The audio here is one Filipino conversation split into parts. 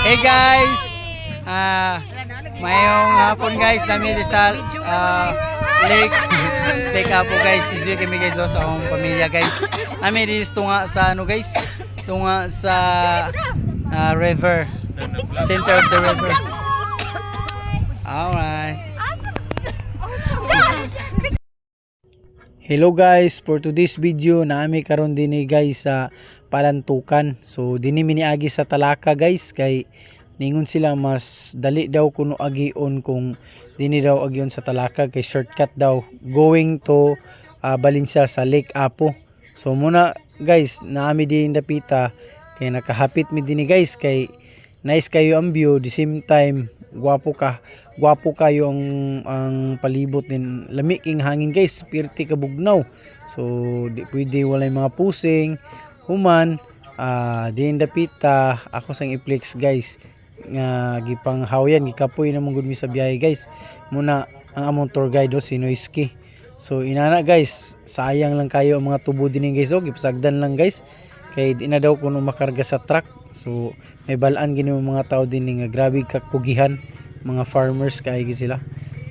Hey guys, mayong hapon guys, nami sa lake. Teka po guys, enjoy kami guys sa akong pamilya guys. Nami dis tunga sa ano guys, tunga sa river, center of the river. Alright. Hello guys, for today's video naami karon dinhi guys sa Palantukan. So dinhi miniagi sa Talaka guys kay ningon sila mas dali daw kuno agion kung dinhi daw agion sa Talaka kay shortcut daw going to Valencia sa Lake Apo. So muna guys, naami din dapita kay nakahapit mi dinhi guys kay nice kayo ang view, the same time gwapo kayo ang palibot din, lami king hangin guys, pirti ka bugnaw. So di pwede walay mga pusing human din dapita ako sang i-flex guys nga gipang hawyan gikapoy na mong mi sa biyahe guys. Muna ang among tour guide si Noisky. So inana guys, sayang lang kayo ang mga tubo din guys, gipasagdan lang guys kay di na daw kuno makarga sa truck. So may balaan gini mga tao din nga grabe kakugihan mga farmers kay sila.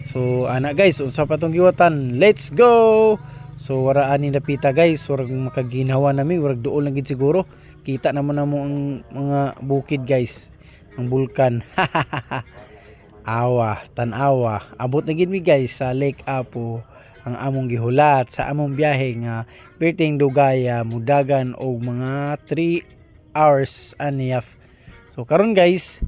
So ana guys, unsa pa tong giwatan, let's go. So waraan ni dapita guys, warag makaginawa nami, warag duol lang gid siguro. Kita naman namo ang mga bukid guys, ang bulkan. Awa, tan-awa. Abot na gid mi guys sa Lake Apo ang among gihulat sa among biyahe nga perting Dugaya, Mudagan og mga 3 hours and a half. So karon guys,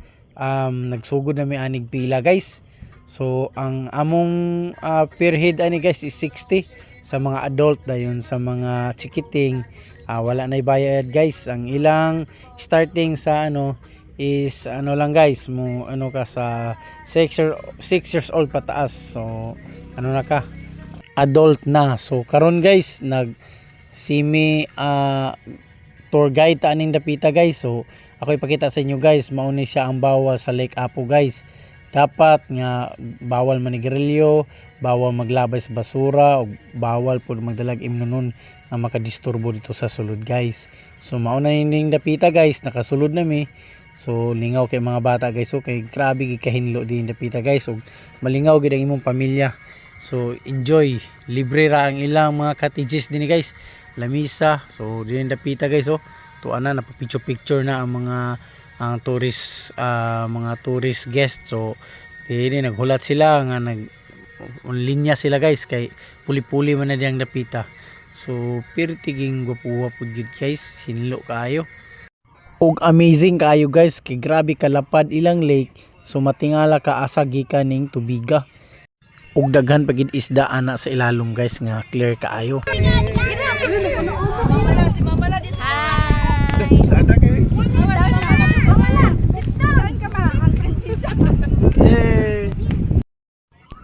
nagsugod na may anig pila guys. So ang among per head ani guys is 60 sa mga adult, dayon sa mga chikiting wala na bayad guys. Ang ilang starting sa ano is ano lang guys, mo ano ka sa 6 years old pataas. So ano na ka, adult na. So karon guys, nag semi tour guide ta aning dapita guys. So ako ipakita sa inyo guys, mauni siya ang bawal sa Lake Apo guys. Dapat nga bawal manigarilyo, bawal maglabay sa basura, o bawal po magdalag imnunon nga makadisturbo dito sa sulod guys. So mauna ning dapita guys, nakasulod na mi. So lingaw kay mga bata guys, so kay grabe gid kahinlo din dapita guys, ug malingaw gid ang imong pamilya. So enjoy, libre ra ang ilang mga cottages din guys, lamisa. So din dapita guys, tuan na napapicture na ang mga mga tourist guests. So dili naghulat sila nga linya sila guys kay puli-puli man na diyang dapita. So pirtiging gupuha pud gid guys, hinlo kaayo. Og amazing kaayo guys kay grabe kalapad ilang lake. So matingala ka asa gikan ning tubiga. Og daghan pa gid isda ana sa ilalom guys nga clear kaayo.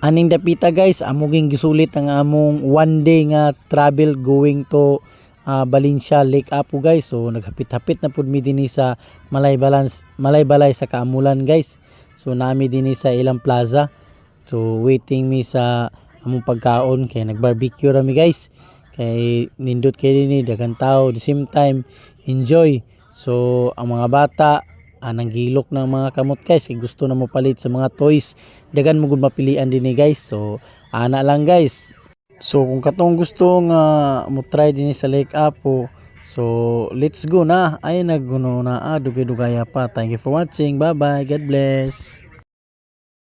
Aning dapita guys, among gisulit ang among one day nga travel going to Valencia Lake Apo guys. So naghapit-hapit na pud mi dinhi sa Malaybalay sa Kaamulan guys. So nami dinhi sa ilang plaza. So waiting mi sa among pagkaon kay nagbarbecue ra mi guys. Kay nindot kay dinhi daghang tao, the same time enjoy. So ang mga bata anang gilok ng mga kamot guys kay gusto na mo palit sa mga toys, dagan mo gud mapilian dinhi guys. So ana lang guys. So kung katong gusto nga mo try dinhi sa Lake Apo, so let's go na. Ay nagguno na dugay-dugaya pa. Thank you for watching, bye bye, God bless.